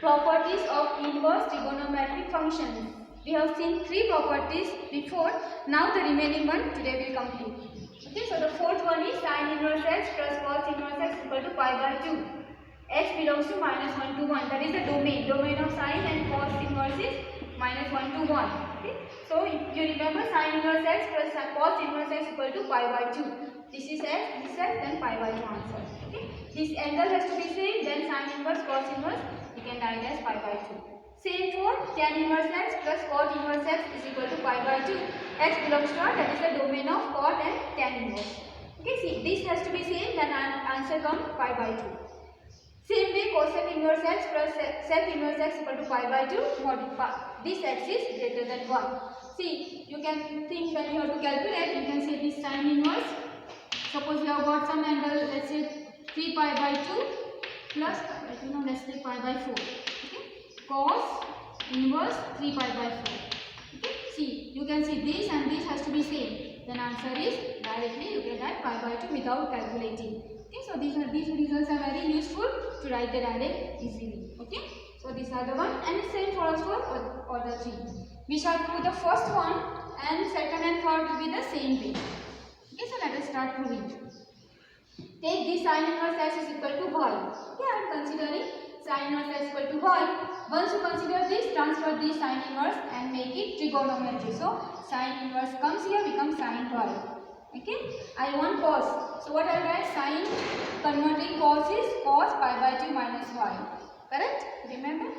Properties of inverse trigonometric functions. We have seen 3 properties before. Now the remaining one today will complete. Okay, so the fourth one is sin inverse x plus cos inverse x equal to pi by 2. X belongs to minus 1 to 1. That is the domain. Domain of sin and cos inverse is minus 1 to 1. Okay, so you remember sin inverse x plus cos inverse x equal to pi by 2. This is x, then pi by 2 answer. Okay, this angle has to be same. Then sin inverse, cos inverse, we can write as pi by 2. Same for tan inverse x plus cot inverse x is equal to pi by 2. X belongs to R, that is the domain of cot and tan inverse. Okay, see, this has to be same, then answer comes pi by 2. Same way, cosec inverse x plus sec inverse x equal to pi by 2, modify. This x is greater than 1. See, you can think when you have to calculate, you can say this sin inverse. Suppose you have got some angle, let's say 3 pi by 2 plus, let's say pi by 4. Okay, cos inverse 3 pi by 4. Okay, see, you can see this and this has to be same. Then answer is directly you get that pi by 2 without calculating. Okay, so these results are very useful to write the direct easily. Okay, so these are the one, and same for us for order 3. We shall prove the first one, and second and third will be the same way. Okay, so let us start proving. Take this sin inverse x is equal to y. Okay, I am considering sin inverse x equal to y. Once you consider this, transfer this sin inverse and make it trigonometry. So sin inverse comes here, becomes sin y. Okay, I want cos. So what I will write? Sin converting cos is cos pi by 2 minus y. Correct? Remember?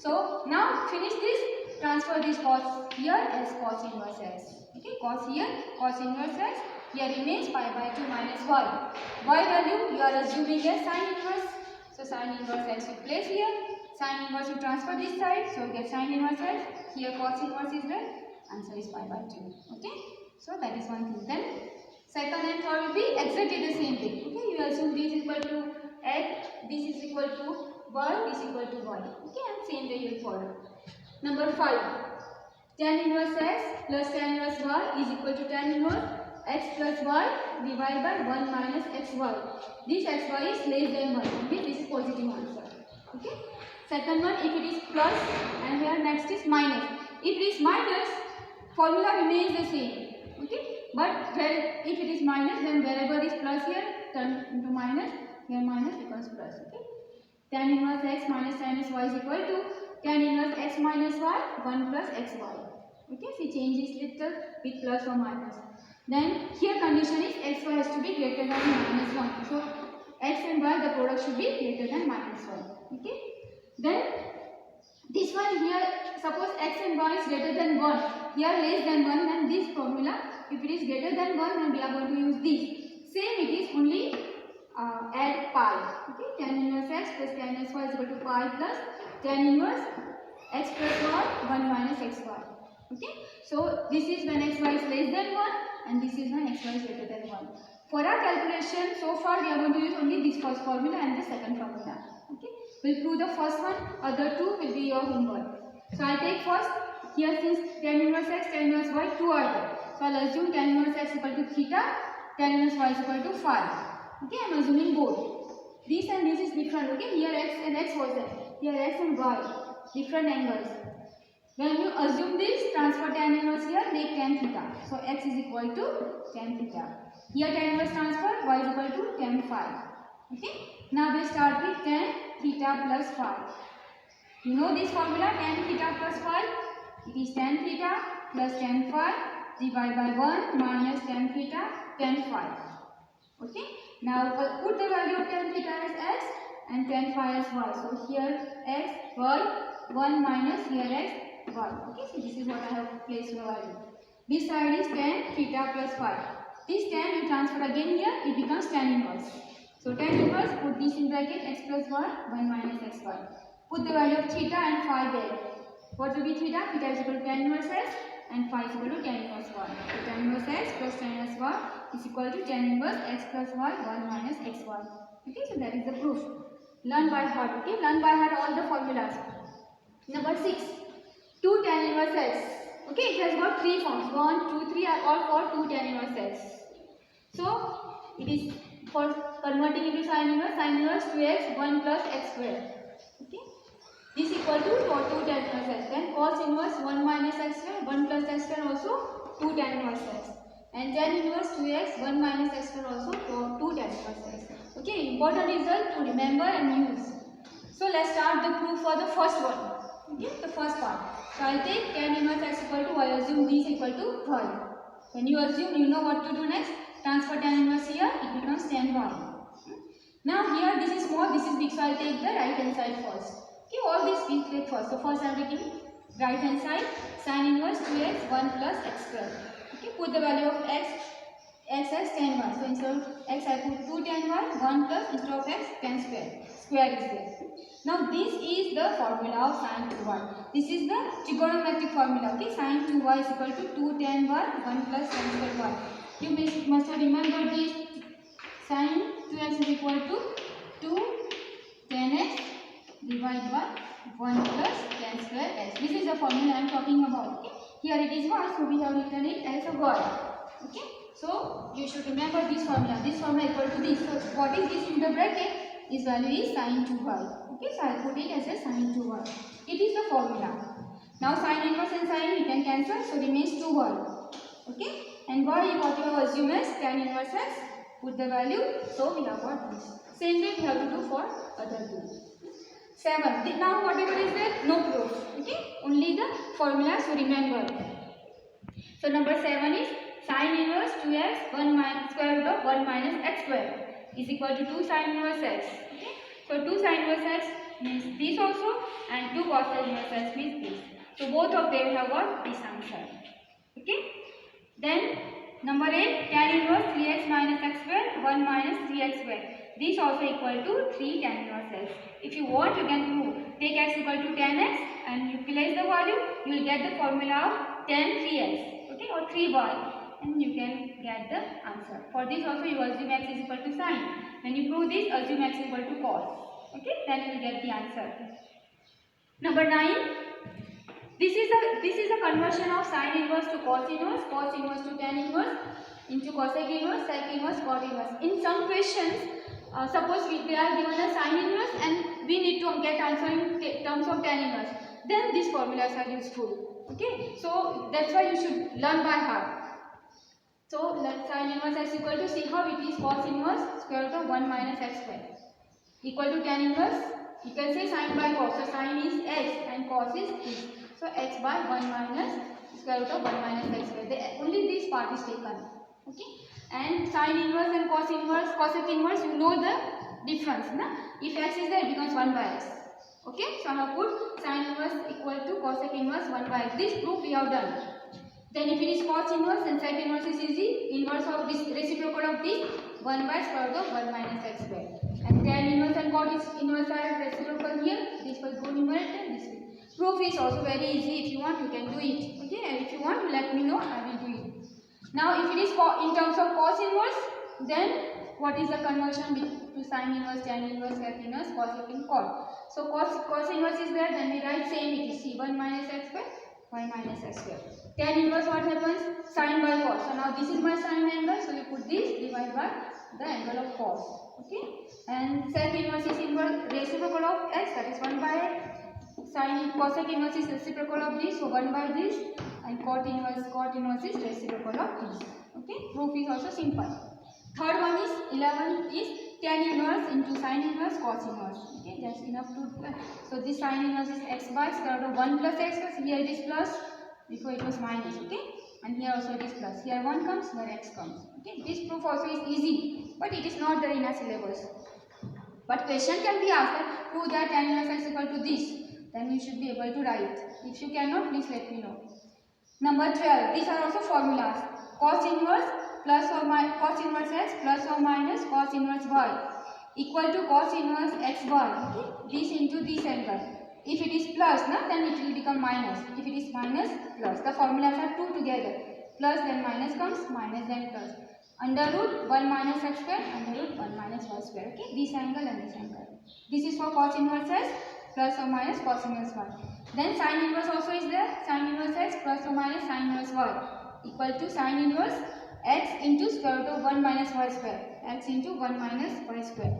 So now finish this. Transfer this cos here as cos inverse x. Okay, cos here, cos inverse x. Here remains pi by 2 minus y. Y value you are assuming as sin inverse. So sin inverse x you place here. Sin inverse you transfer this side. So you get sin inverse x. Here cos inverse is there. Answer is pi by 2. Okay. So that is one thing. Then second and third will be exactly the same thing. Okay. You assume this is equal to x. This is equal to y. This is equal to y. Okay. And same way you will follow. Number 5. Tan inverse x plus tan inverse y is equal to tan inverse x plus y divided by 1 minus xy. This xy is less than 1. Okay, this is positive answer. Okay. Second one, if it is plus and here next is minus. If it is minus, formula remains the same. Okay, but if it is minus, then wherever is plus here turn into minus. Here minus becomes plus. Okay. Tan inverse x minus tan inverse y is equal to tan inverse x minus y 1 plus xy. Okay, so change this little with plus or minus. Then here condition is xy has to be greater than minus 1. So x and y the product should be greater than minus 1. Okay. Then this one here, suppose x and y is greater than 1. Here less than 1, then this formula, if it is greater than 1, then we are going to use this. Same it is only add pi. Okay. Tan inverse x plus tan inverse y is equal to pi plus tan inverse x plus y 1 minus xy. Okay. So this is when xy is less than 1 and this is when xy is greater than 1. For our calculation, so far we are going to use only this first formula and the second formula. Okay. We'll prove the first one, other two will be your homework. So I'll take first, here since tan inverse x, tan inverse y, 2 are there. So I'll assume tan inverse x equal to theta, tan inverse y is equal to phi. Okay, I'm assuming both. This and this is different. Okay, here x and x was there. Here x and y, different angles. When you assume this, transfer tan inverse here, make tan theta. So x is equal to tan theta. Here tan inverse transfer, y is equal to tan phi. Okay. Now we start with tan theta plus phi. You know this formula, tan theta plus phi. It is tan theta plus tan phi divided by 1 minus tan theta tan phi. Okay. Now put the value of tan theta as x and tan phi as y. So here x, y, 1 minus here x, y. Okay, so this is what I have placed the value. This side is tan theta plus phi. This tan you transfer again here, it becomes tan inverse. So tan inverse, put this in bracket x plus y, 1 minus xy. Put the value of theta and phi there. What will be theta? Theta is equal to tan inverse x and phi is equal to tan inverse y. So tan inverse x plus tan inverse y is equal to tan inverse x plus y, 1 minus xy. Okay, so that is the proof. Learn by heart. Okay, learn by heart all the formulas. Number 6. 2 tan inverse x. Okay, it has got 3 forms. 1, 2, 3 are all for 2 tan inverse x. So it is for converting into sin inverse 2x 1 plus x square. Okay, this cos inverse 1 minus x square, 1 plus x square also 2 tan inverse x. And tan inverse 2x, 1 minus x square also 2 tan inverse x. Okay, important result to remember and use. So let's start the proof for the first one. Okay, the first part. So I'll take tan inverse x equal to y, assume this equal to y. When you assume, you know what to do next. Transfer tan inverse here, it becomes tan y. Now here this is small, this is big, so I'll take the right hand side first. Okay, all these we take first. So first I'm taking right hand side, sin inverse 2x 1 plus x square. Okay, put the value of x as tan y. So instead of x I put 2 tan y, 1 plus instead of x tan square. Square is there. Now this is the formula of sin 2y. This is the trigonometric formula. Okay, sin 2y is equal to 2 tan y, 1 plus tan square y. You must have remembered this. Sin 2x is equal to 2 tan x divided by 1 plus tan square x. This is the formula I am talking about. Okay? Here it is 1, so we have written it as a y. Okay? So you should remember this formula. This formula equal to this. So what is this in the bracket? This value is sin 2y. Okay, so I will put it as a sin 2y. It is the formula. Now sin inverse and sin we can cancel, so remains 2y. Okay, and y what you have assumed as tan inverse x. Put the value, so we have got this. Same way we have to do for other two. 7. Now whatever is there, no proof. Okay, only the formula, so remember. So number 7 is sin inverse 2x 1 minus square root of 1 minus x square is equal to 2 sin inverse x. Okay, so 2 sin inverse x means this also, and 2 cos inverse x means this. So both of them have got this answer. Okay, then number 8, tan inverse 3x minus x square 1 minus 3x square. This also equal to 3 tan inverse x. If you want, you can take x equal to tan x and utilize the value. You will get the formula of tan 3x. Okay, or 3y, and you can get the answer. For this also you assume x is equal to sin. When you prove this, assume x is equal to cos. Okay, then you will get the answer. Number 9. This is a conversion of sin inverse to cos inverse to tan inverse, into cosec inverse, sec inverse, cot inverse. In some questions, suppose they are given a sin inverse and we need to get answer in terms of tan inverse. Then these formulas are useful. Okay, so that's why you should learn by heart. So let sin inverse x equal to, see how it is, cos inverse square root of 1 minus x square equal to tan inverse. You can say sin by cos. So sin is x and cos is this. So x by 1 minus square root of 1 minus x square. Only this part is taken. Okay. And sin inverse and cos inverse, cosec inverse, you know the difference. Na? If x is there, it becomes 1 by x. Okay. So I have put sin inverse equal to cosec inverse 1 by x. This proof we have done. Then if it is cos inverse, then sec inverse is easy. Inverse of this, reciprocal of this, 1 by square root of 1 minus x square. And tan inverse and cot inverse are reciprocal here. This will go numerator, this will. Proof is also very easy. If you want, you can do it. Okay, and if you want, you let me know, I will do it. Now if it is in terms of cos inverse, then what is the conversion to sin inverse, tan inverse, sec inverse, cosec and cot. So cos inverse is there, then we write same, it is c1 minus x square, y minus x square. Tan inverse, what happens? Sin by cos. So now this is my sin angle, so you put this divided by the angle of cos. Okay, and sec inverse is inverse reciprocal of x, that is 1 by x. Sin cosec inverse is reciprocal of this, so 1 by this, and cot inverse is reciprocal of this. Okay, proof is also simple. Third one is 11 is tan inverse into sin inverse cos inverse. Okay, that's enough to. So this sin inverse is x by square root of 1 plus x plus. Here it is plus, before it was minus. Okay, and here also it is plus. Here 1 comes, here x comes. Okay, this proof also is easy, but it is not there in our syllabus. But question can be asked that prove that tan inverse x equal to this. Then you should be able to write. If you cannot, please let me know. Number 12. These are also formulas. Cos inverse plus or minus cos inverse x plus or minus cos inverse y equal to cos inverse x y. Okay? This into this angle. If it is plus, then it will become minus. If it is minus, plus. The formulas are two together. Plus then minus comes, minus then plus. Under root 1 minus x square, under root 1 minus y square. Okay? This angle and this angle. This is for cos inverse x plus or minus cos inverse y. Then sin inverse also is there. Sin inverse x plus or minus sin inverse y equal to sin inverse x into square root of 1 minus y square. X into 1 minus y square.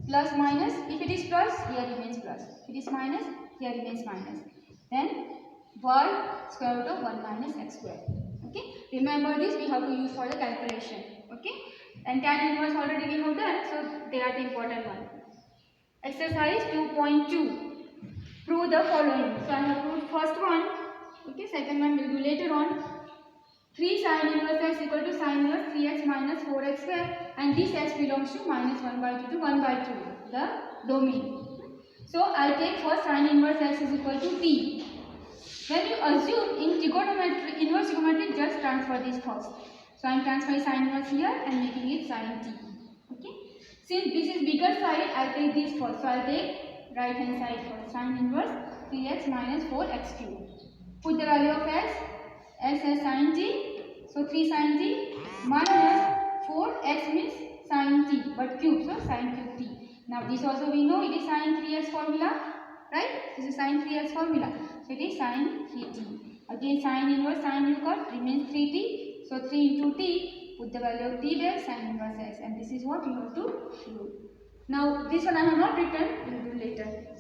Plus minus, if it is plus, here remains plus. If it is minus, here remains minus. Then y square root of 1 minus x square. Okay, remember this we have to use for the calculation. Okay, and tan inverse already we have done, so they are the important one. Exercise 2.2, prove the following. So I have proved first one. Okay, second one will do later on. 3 sin inverse x equal to sin inverse 3x minus 4x square, and this x belongs to minus 1 by 2 to 1 by 2, the domain. So I'll take first sin inverse x is equal to t. When you assume in trigonometry, inverse trigonometry, just transfer this first. So I am transferring sin inverse here and making it sin t. Okay. Since this is bigger side, I'll take this first. So I'll take right hand side first. Sin inverse 3x minus 4x cube. Put the value of x. X as sin t. So 3 sin t minus 4x means sin t, but cube, so sin cube t. Now this also we know it is sin 3x formula, right? This is sin 3x formula. So it is sin 3t. Again sin inverse sin you got remains 3t. So 3 into t, put the value of t there, sin inverse x, and this is what you have to do. Now this one I have not written, we will do later.